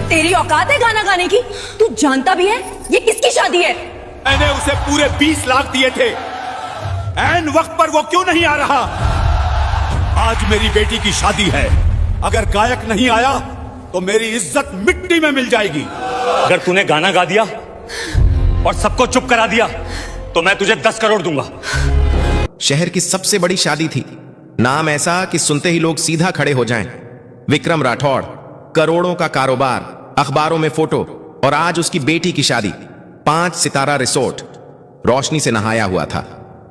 तेरी औकात है गाना गाने की? तू जानता भी है ये किसकी शादी है? मैंने उसे पूरे 20 लाख दिए थे, ऐन वक्त पर वो क्यों नहीं आ रहा? आज मेरी बेटी की शादी है, अगर गायक नहीं आया तो मेरी इज्जत मिट्टी में मिल जाएगी। अगर तूने गाना गा दिया और सबको चुप करा दिया तो मैं तुझे 10 करोड़ दूंगा। शहर की सबसे बड़ी शादी थी, नाम ऐसा कि सुनते ही लोग सीधा खड़े हो जाएं। विक्रम राठौड़, करोड़ों का कारोबार, अखबारों में फोटो, और आज उसकी बेटी की शादी। 5 सितारा रिसोर्ट, रोशनी से नहाया हुआ था।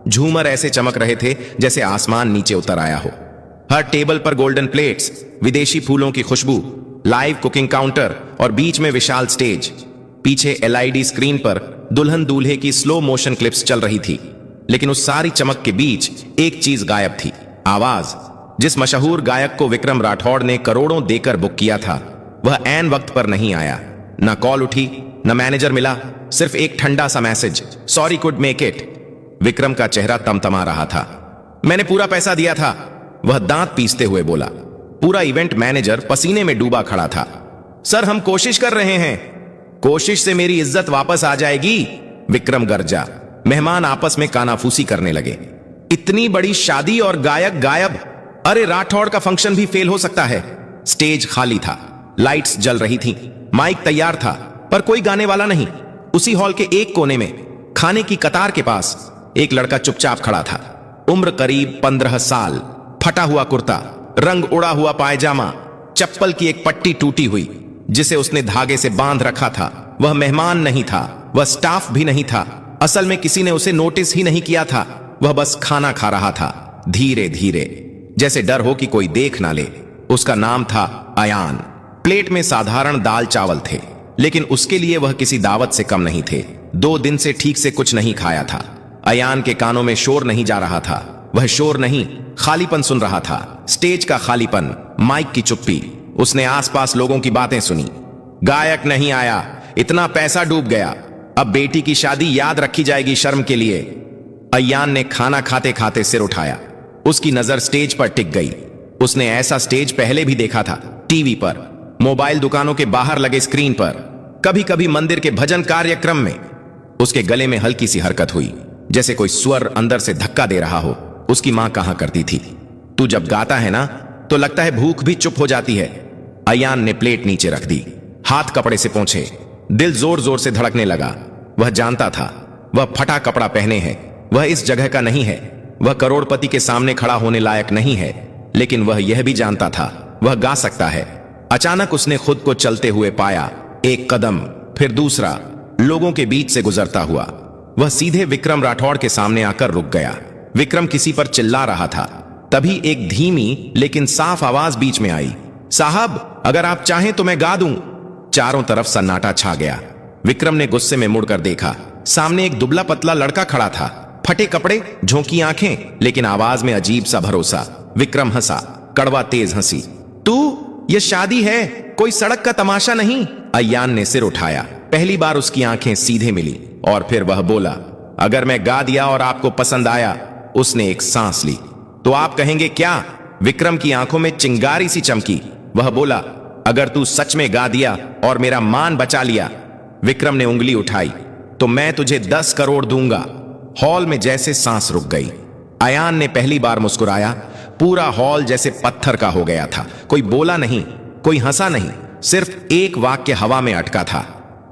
झूमर ऐसे चमक रहे थे जैसे आसमान नीचे उतर आया हो। हर टेबल पर गोल्डन प्लेट्स, विदेशी फूलों की खुशबू, लाइव कुकिंग काउंटर और बीच में विशाल स्टेज। पीछे LID स्क्रीन पर दुल्हन दूल्हे की स्लो मोशन क्लिप्स चल रही थी। लेकिन उस सारी चमक के बीच एक चीज गायब थी, आवाज। जिस मशहूर गायक को विक्रम राठौड़ ने करोड़ों देकर बुक किया था, वह ऐन वक्त पर नहीं आया। न कॉल उठी, न मैनेजर मिला, सिर्फ एक ठंडा सा message, sorry could make it. Vikram का चेहरा तमतमा रहा था। मैंने पूरा पैसा दिया था, वह दांत पीसते हुए बोला। पूरा इवेंट मैनेजर पसीने में डूबा खड़ा था। सर हम कोशिश कर रहे हैं, कोशिश से मेरी इज्जत वापस आ जाएगी, विक्रम गरजा। मेहमान आपस में कानाफूसी करने लगे। इतनी बड़ी शादी और गायक गायब। अरे राठौड़ का फंक्शन भी फेल हो सकता है। स्टेज खाली था, लाइट्स जल रही थीं, माइक तैयार था, पर कोई गाने वाला नहीं। उसी हॉल के एक कोने में खाने की कतार के पास एक लड़का चुपचाप खड़ा था। उम्र करीब 15 साल, फटा हुआ कुर्ता, रंग उड़ा हुआ पायजामा, चप्पल की एक पट्टी टूटी हुई जिसे उसने धागे से बांध रखा था। वह मेहमान नहीं था, वह स्टाफ भी नहीं था। असल में किसी ने उसे नोटिस ही नहीं किया था। वह बस खाना खा रहा था, धीरे धीरे, जैसे डर हो कि कोई देख ना ले। उसका नाम था अयान। प्लेट में साधारण दाल चावल थे, लेकिन उसके लिए वह किसी दावत से कम नहीं थे। 2 दिन से ठीक से कुछ नहीं खाया था। अयान के कानों में शोर नहीं जा रहा था। वह शोर नहीं, खालीपन सुन रहा था। स्टेज का खालीपन, माइक की चुप्पी। उसने आसपास लोगों की बातें सुनी। गायक नहीं आया, इतना पैसा डूब गया, अब बेटी की शादी याद रखी जाएगी शर्म के लिए। अयान ने खाना खाते खाते सिर उठाया। उसकी नजर स्टेज पर टिक गई। उसने ऐसा स्टेज पहले भी देखा था, टीवी पर, मोबाइल दुकानों के बाहर लगे स्क्रीन पर, कभी कभी मंदिर के भजन कार्यक्रम में। उसके गले में हल्की सी हरकत हुई, जैसे कोई स्वर अंदर से धक्का दे रहा हो। उसकी मां कहा करती थी, तू जब गाता है ना तो लगता है भूख भी चुप हो जाती है। अयान ने प्लेट नीचे रख दी, हाथ कपड़े से पोंछे। दिल जोर जोर से धड़कने लगा। वह जानता था वह फटा कपड़ा पहने है, वह इस जगह का नहीं है, वह करोड़पति के सामने खड़ा होने लायक नहीं है। लेकिन वह यह भी जानता था वह गा सकता है। अचानक उसने खुद को चलते हुए पाया, एक कदम, फिर दूसरा, लोगों के बीच से गुजरता हुआ। वह सीधे विक्रम राठौड़ के सामने आकर रुक गया। विक्रम किसी पर चिल्ला रहा था। तभी एक धीमी लेकिन साफ आवाज बीच में आई, साहब अगर आप चाहें तो मैं गा दूं। चारों तरफ सन्नाटा छा गया। विक्रम ने गुस्से में मुड़कर देखा। सामने एक दुबला पतला लड़का खड़ा था, फटे कपड़े, झोंकी आंखें, लेकिन आवाज में अजीब सा भरोसा। विक्रम हंसा, कड़वा तेज हंसी। तू, ये शादी है, कोई सड़क का तमाशा नहीं। अयान ने सिर उठाया। पहली बार उसकी आंखें सीधे मिली और फिर वह बोला, अगर मैं गा दिया और आपको पसंद आया। उसने एक सांस ली। तो आप कहेंगे क्या? विक्रम की आंखों में चिंगारी सी चमकी। वह बोला, अगर तू सच में गा दिया और मेरा मान बचा लिया। विक्रम ने उंगली उठाई, तो मैं तुझे 10 करोड़ दूंगा। हॉल में जैसे सांस रुक गई। अयान ने पहली बार मुस्कुराया। पूरा हॉल जैसे पत्थर का हो गया था। कोई बोला नहीं, कोई हंसा नहीं, सिर्फ एक वाक्य हवा में अटका था,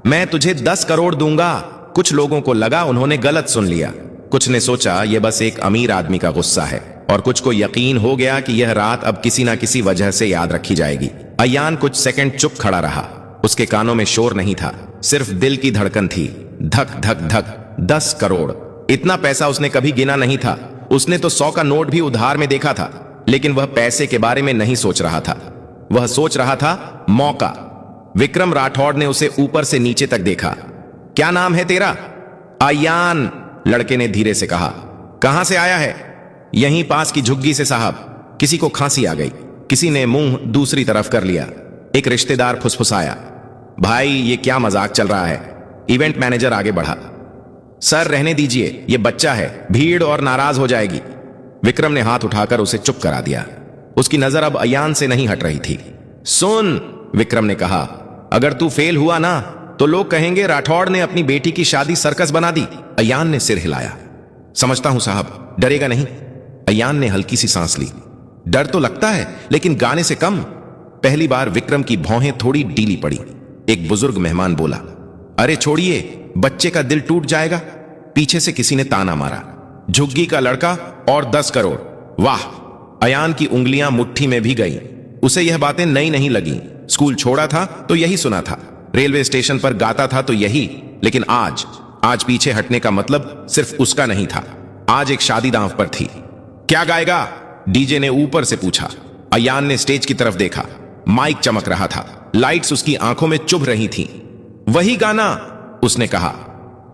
मैं तुझे 10 करोड़ दूंगा। कुछ लोगों को लगा उन्होंने गलत सुन लिया। कुछ ने सोचा यह बस एक अमीर आदमी का गुस्सा है, और कुछ को यकीन हो गया कि यह रात अब किसी ना किसी वजह से याद रखी जाएगी। अयान कुछ सेकंड चुप खड़ा रहा। उसके कानों में शोर नहीं था, सिर्फ दिल की धड़कन थी, धक धक धक। 10 करोड़, इतना पैसा उसने कभी गिना नहीं था। उसने तो 100 का नोट भी उधार में देखा था, लेकिन वह पैसे के बारे में नहीं सोच रहा था। वह सोच रहा था मौका। विक्रम राठौड़ ने उसे ऊपर से नीचे तक देखा। क्या नाम है तेरा? अयान, लड़के ने धीरे से कहा। कहां से आया है? यहीं पास की झुग्गी से साहब। किसी को खांसी आ गई, किसी ने मुंह दूसरी तरफ कर लिया। एक रिश्तेदार फुसफुसाया, भाई ये क्या मजाक चल रहा है? इवेंट मैनेजर आगे बढ़ा, सर रहने दीजिए, ये बच्चा है, भीड़ और नाराज हो जाएगी। विक्रम ने हाथ उठाकर उसे चुप करा दिया। उसकी नजर अब अयान से नहीं हट रही थी। सुन, विक्रम ने कहा, अगर तू फेल हुआ ना तो लोग कहेंगे राठौड़ ने अपनी बेटी की शादी सर्कस बना दी। अयान ने सिर हिलाया। समझता हूं साहब, डरेगा नहीं। अयान ने हल्की सी सांस ली। डर तो लगता है लेकिन गाने से कम। पहली बार विक्रम की भौहें थोड़ी डीली पड़ी। एक बुजुर्ग मेहमान बोला, अरे छोड़िए, बच्चे का दिल टूट जाएगा। पीछे से किसी ने ताना मारा, झुग्गी का लड़का और 10 करोड़। वाह! अयान की उंगलियां मुट्ठी में भी गईं। उसे यह बातें नई नहीं लगी। स्कूल छोड़ा था तो यही सुना था, रेलवे स्टेशन पर गाता था तो यही। लेकिन आज पीछे हटने का मतलब सिर्फ उसका नहीं था। आज एक शादी दांव पर थी। क्या गाएगा? डीजे ने ऊपर से पूछा। अयान ने स्टेज की तरफ देखा। माइक चमक रहा था, लाइट्स उसकी आंखों में चुभ रही थीं। वही गाना, उसने कहा,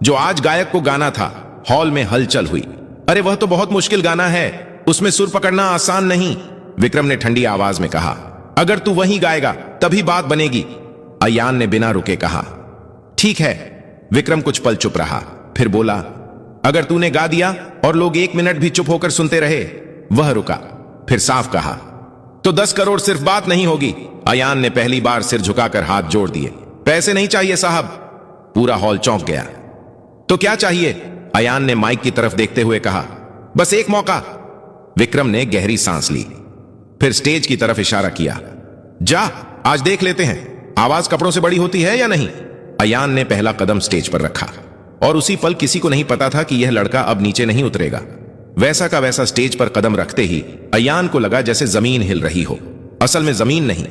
जो आज गायक को गाना था। हॉल में हलचल हुई। अरे वह तो बहुत मुश्किल गाना है, उसमें सुर पकड़ना आसान नहीं, विक्रम ने ठंडी आवाज में कहा। अगर तू वहीं गाएगा तभी बात बनेगी। अयान ने बिना रुके कहा। ठीक है। विक्रम कुछ पल चुप रहा, फिर बोला, अगर तूने गा दिया और लोग 1 मिनट भी चुप होकर सुनते रहे। वह रुका, फिर साफ कहा, तो 10 करोड़ सिर्फ बात नहीं होगी। अयान ने पहली बार सिर झुकाकर हाथ जोड़ दिए। पैसे नहीं चाहिए साहब। पूरा हॉल चौंक गया। तो क्या चाहिए? अयान ने माइक की तरफ देखते हुए कहा, बस एक मौका। विक्रम ने गहरी सांस ली, फिर स्टेज की तरफ इशारा किया। जा, आज देख लेते हैं आवाज कपड़ों से बड़ी होती है या नहीं। अयान ने पहला कदम स्टेज पर रखा और उसी पल किसी को नहीं पता था कि यह लड़का अब नीचे नहीं उतरेगा। वैसा का वैसा स्टेज पर कदम रखते ही अयान को लगा जैसे जमीन हिल रही हो। असल में जमीन नहीं,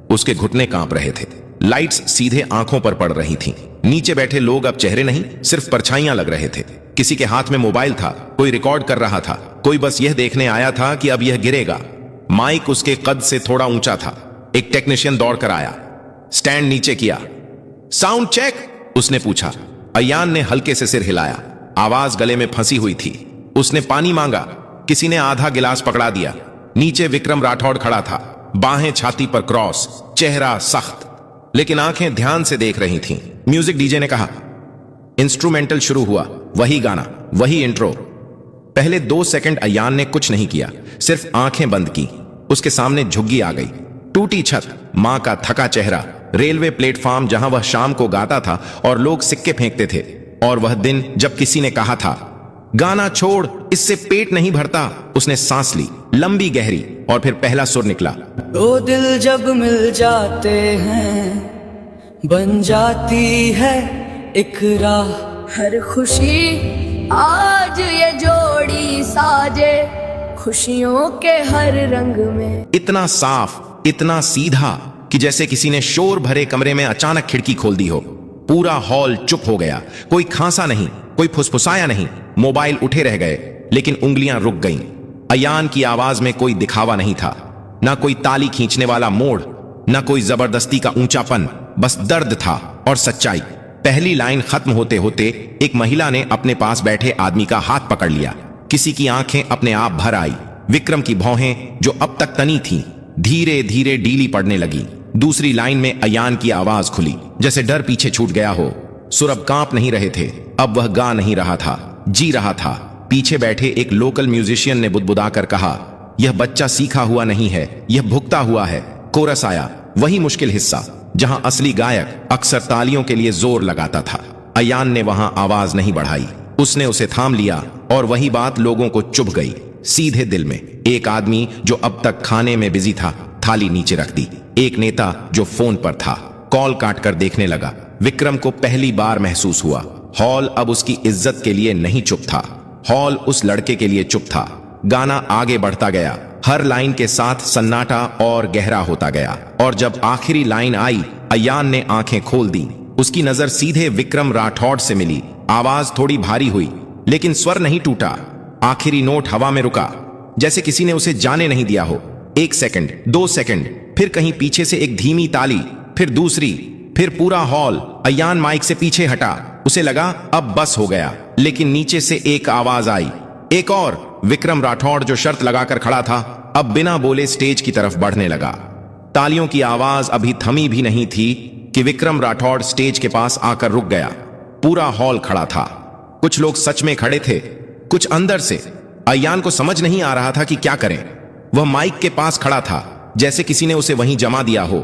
उसके घुटने कांप रहे थे। लाइट्स सीधे आंखों पर पड़ रही थीं। नीचे बैठे लोग अब चेहरे नहीं, सिर्फ परछाइयां लग रहे थे। किसी के हाथ में मोबाइल था, कोई रिकॉर्ड कर रहा था, कोई बस यह देखने आया था कि अब यह गिरेगा। माइक उसके कद से थोड़ा ऊंचा था। एक टेक्नीशियन दौड़कर आया, स्टैंड नीचे किया। साउंड चेक, उसने पूछा। अयान ने हल्के से सिर हिलाया। आवाज गले में फंसी हुई थी। उसने पानी मांगा। किसी ने आधा गिलास पकड़ा दिया। नीचे विक्रम राठौड़ खड़ा था, बाहें छाती पर क्रॉस, चेहरा सख्त, लेकिन आंखें ध्यान से देख रही थीं। म्यूजिक, डीजे ने कहा। इंस्ट्रूमेंटल शुरू हुआ। वही गाना, वही इंट्रो। पहले 2 सेकंड अयान ने कुछ नहीं किया, सिर्फ आंखें बंद की। उसके सामने झुग्गी आ गई। टूटी छत, मां का थका चेहरा, रेलवे प्लेटफॉर्म जहां वह शाम को गाता था और लोग सिक्के फेंकते थे, और वह दिन जब किसी ने कहा था, गाना छोड़, इससे पेट नहीं भरता। उसने सांस ली, लंबी गहरी, और फिर पहला सुर निकला। दो दिल जब मिल जाते हैं बन जाती है एक राह। हर खुशी आज ये जोड़ी साजे, खुशियों के हर रंग में। इतना साफ, इतना सीधा कि जैसे किसी ने शोर भरे कमरे में अचानक खिड़की खोल दी हो। पूरा हॉल चुप हो गया। कोई खांसा नहीं, कोई फुसफुसाया नहीं। मोबाइल उठे रह गए, लेकिन उंगलियां रुक गईं। अयान की आवाज में कोई दिखावा नहीं था, ना कोई ताली खींचने वाला मोड़, ना कोई जबरदस्ती का ऊंचापन, बस दर्द था और सच्चाई। पहली लाइन खत्म होते होते एक महिला ने अपने पास बैठे आदमी का हाथ पकड़ लिया। किसी की आंखें अपने आप भर आई। विक्रम की भौहें जो अब तक तनी थीं, धीरे धीरे डीली पड़ने लगी। दूसरी लाइन में अयान की आवाज खुली, जैसे डर पीछे छूट गया हो। सुर अब कांप नहीं रहे थे। अब वह गा नहीं रहा था, जी रहा था। पीछे बैठे एक लोकल म्यूजिशियन ने बुदबुदाकर कहा, यह बच्चा सीखा हुआ नहीं है, यह भुगता हुआ है। कोरस आया, वही मुश्किल हिस्सा जहां असली गायक अक्सर तालियों के लिए जोर लगाता था। अयान ने वहां आवाज नहीं बढ़ाई। उसने उसे थाम लिया, और वही बात लोगों को चुभ गई, सीधे दिल में। एक आदमी जो अब तक खाने में बिजी था, थाली नीचे रख दी। एक नेता जो फोन पर था, कॉल काटकर देखने लगा। विक्रम को पहली बार महसूस हुआ, हॉल अब उसकी इज्जत के लिए नहीं चुप था, हॉल उस लड़के के लिए चुप था। गाना आगे बढ़ता गया, हर लाइन के साथ सन्नाटा और गहरा होता गया, और जब आखिरी लाइन आई, अयान ने आंखें खोल दी। उसकी नजर सीधे विक्रम राठौड़ से मिली। आवाज थोड़ी भारी हुई, लेकिन स्वर नहीं टूटा। आखिरी नोट हवा में रुका, जैसे किसी ने उसे जाने नहीं दिया हो। 1 सेकंड, 2 सेकंड, फिर कहीं पीछे से एक धीमी ताली, फिर दूसरी, फिर पूरा हॉल। अयान माइक से पीछे हटा। उसे लगा अब बस हो गया, लेकिन नीचे से एक आवाज आई, एक और। विक्रम राठौड़ जो शर्त लगाकर खड़ा था, अब बिना बोले स्टेज की तरफ बढ़ने लगा। तालियों की आवाज अभी थमी भी नहीं थी कि विक्रम राठौड़ स्टेज के पास आकर रुक गया। पूरा हॉल खड़ा था। कुछ लोग सच में खड़े थे, कुछ अंदर से। अयान को समझ नहीं आ रहा था कि क्या करें। वह माइक के पास खड़ा था, जैसे किसी ने उसे वहीं जमा दिया हो।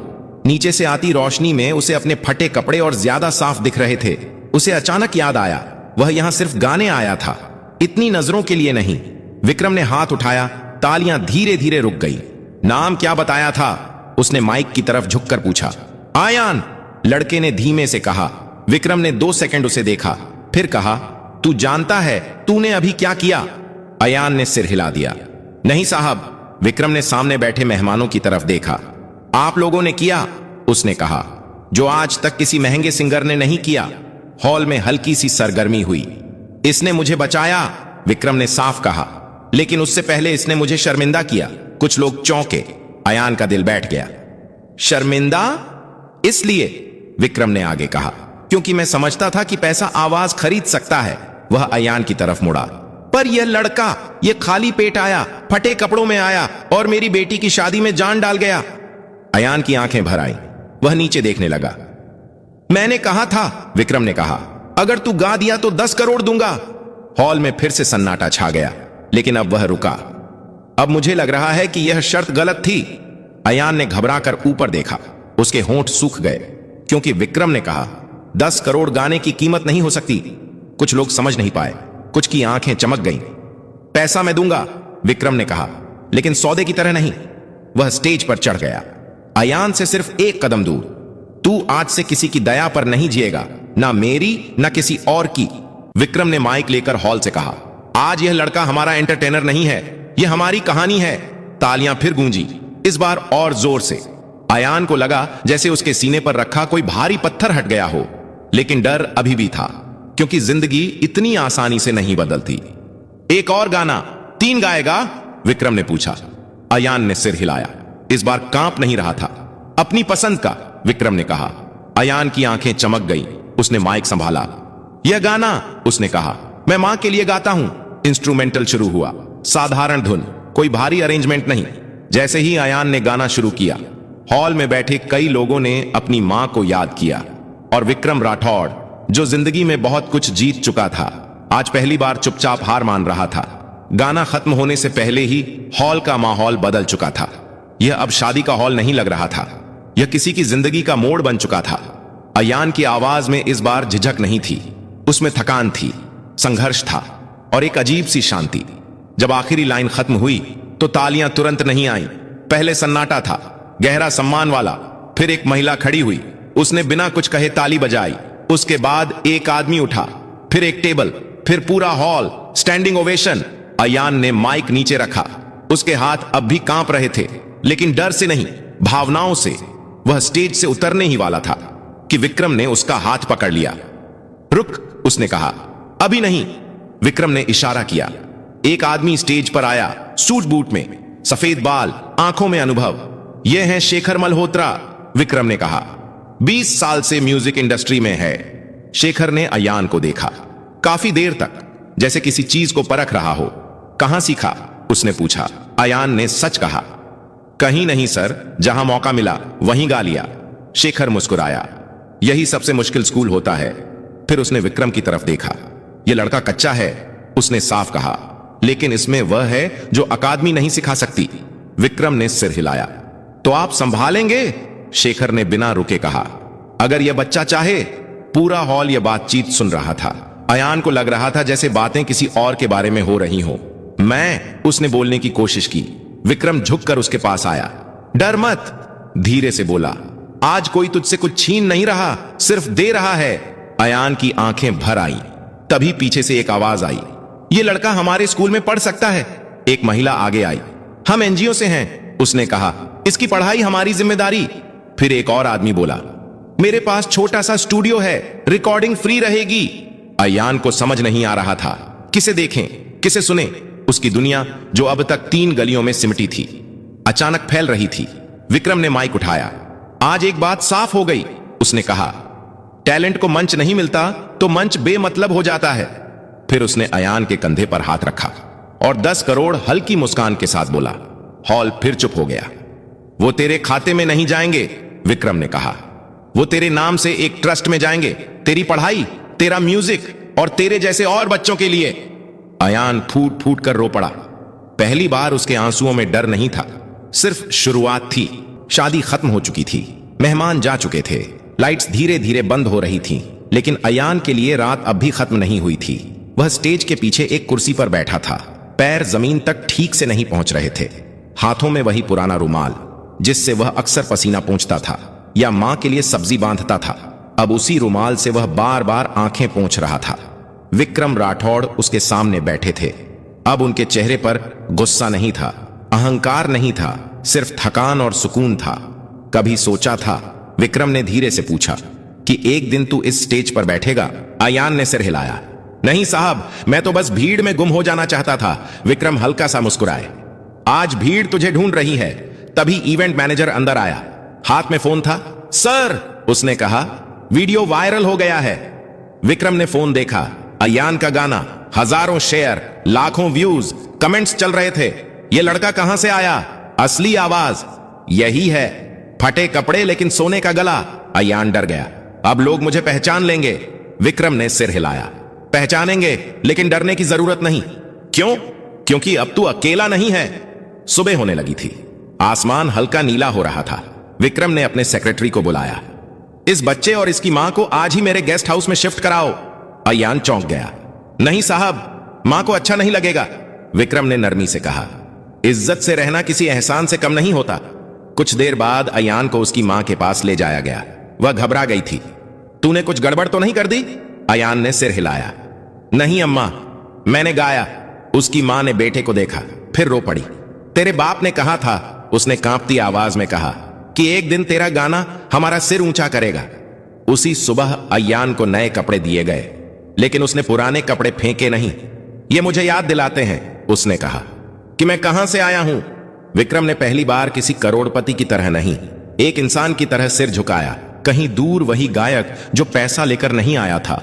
नीचे से आती रोशनी में उसे अपने फटे कपड़े और ज्यादा साफ दिख रहे थे। उसे अचानक याद आया वह यहां सिर्फ गाने आया था, इतनी नजरों के लिए नहीं। विक्रम ने हाथ उठाया, तालियां धीरे धीरे रुक गई। नाम क्या बताया था? उसने माइक की तरफ झुककर पूछा। आयान, लड़के ने धीमे से कहा। विक्रम ने 2 सेकंड उसे देखा, फिर कहा, तू जानता है तूने अभी क्या किया? अयान ने सिर हिला दिया। नहीं साहब। विक्रम ने सामने बैठे मेहमानों की तरफ देखा। आप लोगों ने किया, उसने कहा, जो आज तक किसी महंगे सिंगर ने नहीं किया। हॉल में हल्की सी सरगर्मी हुई। इसने मुझे बचाया, विक्रम ने साफ कहा, लेकिन उससे पहले इसने मुझे शर्मिंदा किया। कुछ लोग चौंके। अयान का दिल बैठ गया। शर्मिंदा? इसलिए, विक्रम ने आगे कहा, क्योंकि मैं समझता था कि पैसा आवाज खरीद सकता है। वह अयान की तरफ मुड़ा। पर यह लड़का, यह खाली पेट आया, फटे कपड़ों में आया और मेरी बेटी की शादी में जान डाल गया। अयान की आंखें भर आई। वह नीचे देखने लगा। मैंने कहा था, विक्रम ने कहा, अगर तू गा दिया तो 10 करोड़ दूंगा। हॉल में फिर से सन्नाटा छा गया, लेकिन अब वह रुका। अब मुझे लग रहा है कि यह शर्त गलत थी। अयान ने घबराकर ऊपर देखा। उसके होंठ सूख गए, क्योंकि विक्रम ने कहा, 10 करोड़ गाने की कीमत नहीं हो सकती। कुछ लोग समझ नहीं पाए, कुछ की आंखें चमक गईं। पैसा मैं दूंगा, विक्रम ने कहा, लेकिन सौदे की तरह नहीं। वह स्टेज पर चढ़ गया। अयान से सिर्फ 1 कदम दूर। तू आज से किसी की दया पर नहीं जिएगा, ना मेरी ना किसी और की। विक्रम ने माइक लेकर हॉल से कहा, आज यह लड़का हमारा एंटरटेनर नहीं है, यह हमारी कहानी है। तालियां फिर गूंजी, इस बार और जोर से। अयान को लगा जैसे उसके सीने पर रखा कोई भारी पत्थर हट गया हो, लेकिन डर अभी भी था, क्योंकि जिंदगी इतनी आसानी से नहीं बदलती। एक और गाना, 3 गाएगा? विक्रम ने पूछा। अयान ने सिर हिलाया। इस बार कांप नहीं रहा था। अपनी पसंद का, विक्रम ने कहा। अयान की आंखें चमक गई। उसने माइक संभाला। यह गाना, उसने कहा, मैं मां के लिए गाता हूं। इंस्ट्रूमेंटल शुरू हुआ, साधारण धुन, कोई भारी अरेंजमेंट नहीं। जैसे ही अयान ने गाना शुरू किया, हॉल में बैठे कई लोगों ने अपनी मां को याद किया। और विक्रम राठौड़, जो जिंदगी में बहुत कुछ जीत चुका था, आज पहली बार चुपचाप हार मान रहा था। गाना खत्म होने से पहले ही हॉल का माहौल बदल चुका था। यह अब शादी का हॉल नहीं लग रहा था, यह किसी की जिंदगी का मोड़ बन चुका था। अयान की आवाज में इस बार झिझक नहीं थी, उसमें थकान थी, संघर्ष था और एक अजीब सी शांति। जब आखिरी लाइन खत्म हुई तो तालियां तुरंत नहीं आईं। पहले सन्नाटा था, गहरा सम्मान वाला। फिर एक महिला खड़ी हुई, उसने बिना कुछ कहे ताली बजाई। उसके बाद एक आदमी उठा, फिर एक टेबल, फिर पूरा हॉल, स्टैंडिंग ओवेशन। अयान ने माइक नीचे रखा। उसके हाथ अब भी कांप रहे थे, लेकिन डर से नहीं, भावनाओं से। वह स्टेज से उतरने ही वाला था कि विक्रम ने उसका हाथ पकड़ लिया। रुक, उसने कहा। अभी नहीं, विक्रम ने इशारा किया। एक आदमी स्टेज पर आया, सूट बूट में, सफेद बाल, आंखों में अनुभव। यह है शेखर मल्होत्रा, विक्रम ने कहा। 20 साल से म्यूजिक इंडस्ट्री में है। शेखर ने अयान को देखा, काफी देर तक, जैसे किसी चीज को परख रहा हो। कहां सीखा? उसने पूछा। अयान ने सच कहा। कहीं नहीं सर, जहां मौका मिला वहीं गा लिया। शेखर मुस्कुराया। यही सबसे मुश्किल स्कूल होता है। फिर उसने विक्रम की तरफ देखा। यह लड़का कच्चा है, उसने साफ कहा, लेकिन इसमें वह है जो अकादमी नहीं सिखा सकती। विक्रम ने सिर हिलाया। तो आप संभालेंगे? शेखर ने बिना रुके कहा। अगर यह बच्चा चाहे। पूरा हॉल यह बातचीत सुन रहा था। अयान को लग रहा था जैसे बातें किसी और के बारे में हो रही हो। मैं, उसने बोलने की कोशिश की। विक्रम झुककर उसके पास आया। डर मत, धीरे से बोला। आज कोई तुझसे कुछ छीन नहीं रहा, सिर्फ दे रहा है। अयान की आंखें भर आईं। तभी पीछे से एक आवाज आई। यह लड़का हमारे स्कूल में पढ़ सकता है। एक महिला आगे आई। हम एनजीओ से हैं, उसने कहा। इसकी पढ़ाई हमारी जिम्मेदारी। फिर एक और आदमी बोला, मेरे पास छोटा सा स्टूडियो है, रिकॉर्डिंग फ्री रहेगी। अयान को समझ नहीं आ रहा था, किसे देखें, किसे सुने। उसकी दुनिया, जो अब तक 3 गलियों में सिमटी थी, अचानक फैल रही थी। विक्रम ने माइक उठाया। आज एक बात साफ हो गई, उसने कहा। टैलेंट को मंच नहीं मिलता तो मंच बेमतलब हो जाता है। फिर उसने अयान के कंधे पर हाथ रखा और 10 करोड़ हल्की मुस्कान के साथ बोला। हॉल फिर चुप हो गया। वो तेरे खाते में नहीं जाएंगे, विक्रम ने कहा। वो तेरे नाम से एक ट्रस्ट में जाएंगे। तेरी पढ़ाई, तेरा म्यूजिक और तेरे जैसे और बच्चों के लिए। अयान फूट फूट कर रो पड़ा। पहली बार उसके आंसुओं में डर नहीं था, सिर्फ शुरुआत थी। शादी खत्म हो चुकी थी, मेहमान जा चुके थे। लाइट्स धीरे धीरे बंद हो रही थीं, लेकिन अयान के लिए रात अब भी खत्म नहीं हुई थी। वह स्टेज के पीछे एक कुर्सी पर बैठा था। पैर जमीन तक ठीक से नहीं पहुंच रहे थे। हाथों में वही पुराना रुमाल जिससे वह अक्सर पसीना पोंछता था या मां के लिए सब्जी बांधता था। अब उसी रुमाल से वह बार बार आंखें पोंछ रहा था। विक्रम राठौड़ उसके सामने बैठे थे। अब उनके चेहरे पर गुस्सा नहीं था, अहंकार नहीं था, सिर्फ थकान और सुकून था। कभी सोचा था? विक्रम ने धीरे से पूछा कि एक दिन तू इस स्टेज पर बैठेगा? अयान ने सिर हिलाया। नहीं साहब, मैं तो बस भीड़ में गुम हो जाना चाहता था। विक्रम हल्का सा मुस्कुराए। आज भीड़ तुझे ढूंढ रही है। तभी इवेंट मैनेजर अंदर आया, हाथ में फोन था। सर, उसने कहा, वीडियो वायरल हो गया है। विक्रम ने फोन देखा। अयान का गाना, हजारों शेयर, लाखों व्यूज, कमेंट्स चल रहे थे। यह लड़का कहां से आया? असली आवाज यही है। फटे कपड़े लेकिन सोने का गला। अयान डर गया। अब लोग मुझे पहचान लेंगे। विक्रम ने सिर हिलाया। पहचानेंगे, लेकिन डरने की जरूरत नहीं। क्यों? क्योंकि अब तू अकेला नहीं है। सुबह होने लगी थी। आसमान हल्का नीला हो रहा था। विक्रम ने अपने सेक्रेटरी को बुलाया। इस बच्चे और इसकी मां को आज ही मेरे गेस्ट हाउस में शिफ्ट कराओ। अयान चौंक गया। नहीं साहब, मां को अच्छा नहीं लगेगा। विक्रम ने नरमी से कहा। इज्जत से रहना किसी एहसान से कम नहीं होता। कुछ देर बाद अयान को उसकी मां के पास ले जाया गया। वह घबरा गई थी। तूने कुछ गड़बड़ तो नहीं कर दी? अयान ने सिर हिलाया। नहीं अम्मा, मैंने गाया। उसकी मां ने बेटे को देखा, फिर रो पड़ी। तेरे बाप ने कहा था, उसने कांपती आवाज में कहा, कि एक दिन तेरा गाना हमारा सिर ऊंचा करेगा। उसी सुबह अयान को नए कपड़े दिए गए, लेकिन उसने पुराने कपड़े फेंके नहीं। ये मुझे याद दिलाते हैं, उसने कहा, कि मैं कहां से आया हूं। विक्रम ने पहली बार किसी करोड़पति की तरह नहीं, एक इंसान की तरह सिर झुकाया। कहीं दूर वही गायक जो पैसा लेकर नहीं आया था,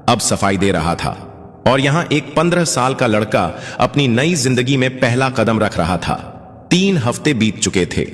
अब सफाई दे रहा था। और यहां एक 15 साल का लड़का अपनी नई जिंदगी में पहला कदम रख रहा था। 3 हफ्ते बीत चुके थे।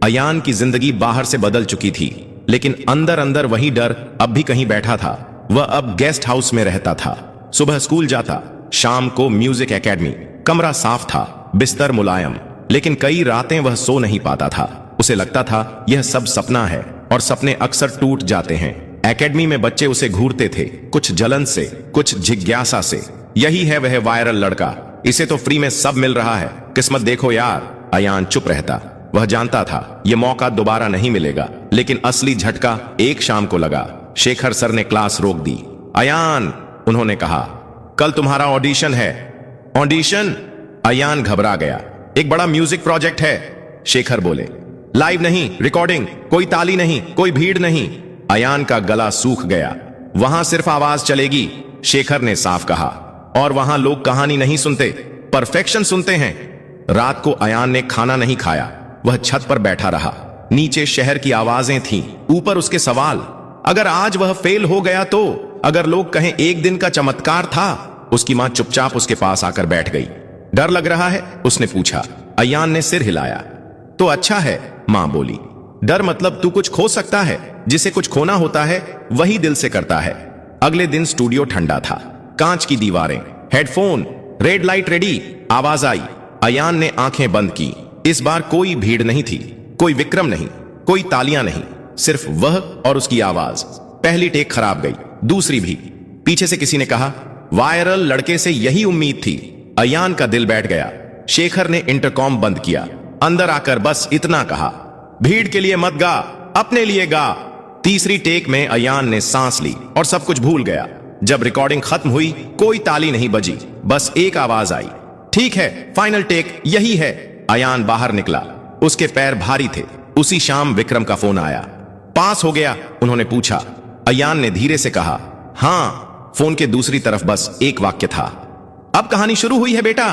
अयान की जिंदगी बाहर से बदल चुकी थी, लेकिन अंदर अंदर वही डर अब भी कहीं बैठा था। वह अब गेस्ट हाउस में रहता था। सुबह स्कूल जाता, शाम को म्यूजिक एकेडमी। कमरा साफ था, बिस्तर मुलायम, लेकिन कई रातें वह सो नहीं पाता था। उसे लगता था यह सब सपना है, और सपने अक्सर टूट जाते हैं। एकेडमी में बच्चे उसे घूरते थे, कुछ जलन से, कुछ जिज्ञासा से। यही है वह वायरल लड़का, इसे तो फ्री में सब मिल रहा है। किस्मत देखो यार। अयान चुप रहता। वह जानता था यह मौका दोबारा नहीं मिलेगा, लेकिन असली झटका एक शाम को लगा। शेखर सर ने क्लास रोक दी। अयान, उन्होंने कहा, कल तुम्हारा ऑडिशन है। ऑडिशन? अयान घबरा गया। एक बड़ा म्यूजिक प्रोजेक्ट है। शेखर बोले। लाइव नहीं, रिकॉर्डिंग, कोई ताली नहीं, कोई भीड़ नहीं। अयान का गला सूख गया। वहां सिर्फ आवाज चलेगी, शेखर ने साफ कहा। और वहां लोग कहानी नहीं सुनते, परफेक्शन सुनते हैं। रात को अयान ने खाना नहीं खाया। वह छत पर बैठा रहा। नीचे शहर की आवाजें थीं, ऊपर उसके सवाल। अगर आज वह फेल हो गया तो? अगर लोग कहें एक दिन का चमत्कार था? उसकी मां चुपचाप उसके पास आकर बैठ गई। डर लग रहा है? उसने पूछा। अयान ने सिर हिलाया। तो अच्छा है, मां बोली। डर मतलब तू कुछ खो सकता है। जिसे कुछ खोना होता है वही दिल से करता है। अगले दिन स्टूडियो ठंडा था। कांच की दीवारें, हेडफोन, रेड लाइट रेडी। आवाज आई। अयान ने आंखें बंद की। इस बार कोई भीड़ नहीं थी, कोई विक्रम नहीं, कोई तालियां नहीं, सिर्फ वह और उसकी आवाज। पहली टेक खराब गई, दूसरी भी। पीछे से किसी ने कहा, वायरल लड़के से यही उम्मीद थी। अयान का दिल बैठ गया। शेखर ने इंटरकॉम बंद किया। अंदर आकर बस इतना कहा, भीड़ के लिए मत गा, अपने लिए गा। तीसरी टेक में अयान ने सांस ली और सब कुछ भूल गया। जब रिकॉर्डिंग खत्म हुई, कोई ताली नहीं बजी, बस एक आवाज आई, ठीक है, फाइनल टेक यही है। अयान बाहर निकला। उसके पैर भारी थे। उसी शाम विक्रम का फोन आया। पास हो गया? उन्होंने पूछा। अयान ने धीरे से कहा, हां। फोन के दूसरी तरफ बस एक वाक्य था, अब कहानी शुरू हुई है बेटा।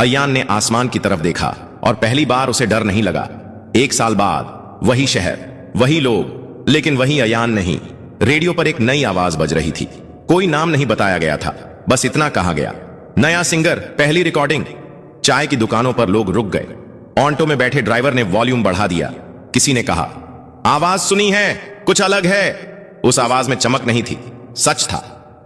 अयान ने आसमान की तरफ देखा और पहली बार उसे डर नहीं लगा। 1 साल बाद वही शहर, वही लोग, लेकिन वही अयान नहीं। रेडियो पर एक नई आवाज बज रही थी। कोई नाम नहीं बताया गया था, बस इतना कहा गया, नया सिंगर, पहली रिकॉर्डिंग। चाय की दुकानों पर लोग रुक गए। ऑटो में बैठे ड्राइवर ने वॉल्यूम बढ़ा दिया। किसी ने कहा, आवाज सुनी है, कुछ अलग है। उस आवाज में चमक नहीं थी, सच था।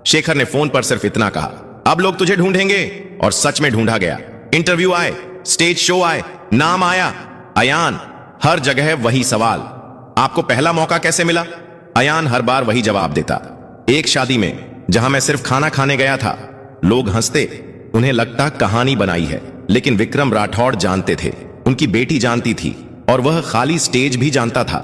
शेखर ने फोन पर सिर्फ इतना कहा, अब लोग तुझे ढूंढेंगे। और सच में ढूंढा गया। इंटरव्यू आए, स्टेज शो आए, नाम आया, अयान। हर जगह वही सवाल, आपको पहला मौका कैसे मिला? अयान हर बार वही जवाब देता। एक शादी में जहां मैं सिर्फ खाना खाने गया था, लोग हंसते, उन्हें लगता कहानी बनाई है। लेकिन विक्रम राठौड़ जानते थे, उनकी बेटी जानती थी, और वह खाली स्टेज भी जानता था।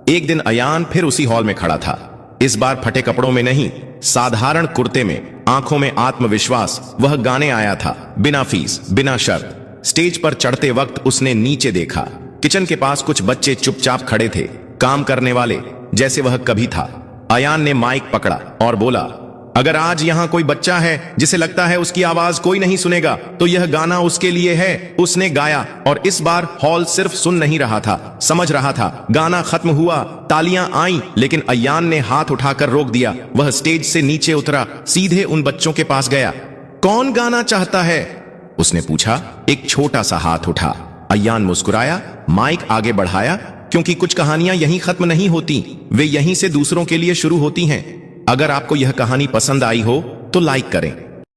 एक दिन अयान फिर उसी हॉल में खड़ा था। इस बार फटे कपड़ों में नहीं, साधारण कुर्ते में, आंखों में आत्मविश्वास। वह गाने आया था, बिना फीस, बिना शर्त। स्टेज पर चढ़ते वक्त उसने नीचे देखा। किचन के पास कुछ बच्चे चुपचाप खड़े थे, काम करने वाले, जैसे वह कभी था। अयान ने माइक पकड़ा और बोला, अगर आज यहां कोई बच्चा है जिसे लगता है उसकी आवाज कोई नहीं सुनेगा, तो यह गाना उसके लिए है। उसने गाया और इस बार हॉल सिर्फ सुन नहीं रहा था, समझ रहा था। गाना खत्म हुआ, तालियां आईं, लेकिन अयान ने हाथ उठाकर रोक दिया। वह स्टेज से नीचे उतरा, सीधे उन बच्चों के पास गया। कौन गाना चाहता है? उसने पूछा। एक छोटा सा हाथ उठा। अयान मुस्कुराया, माइक आगे बढ़ाया, क्योंकि कुछ कहानियां यहीं खत्म नहीं होती, वे यहीं से दूसरों के लिए शुरू होती हैं। अगर आपको यह कहानी पसंद आई हो तो लाइक करें,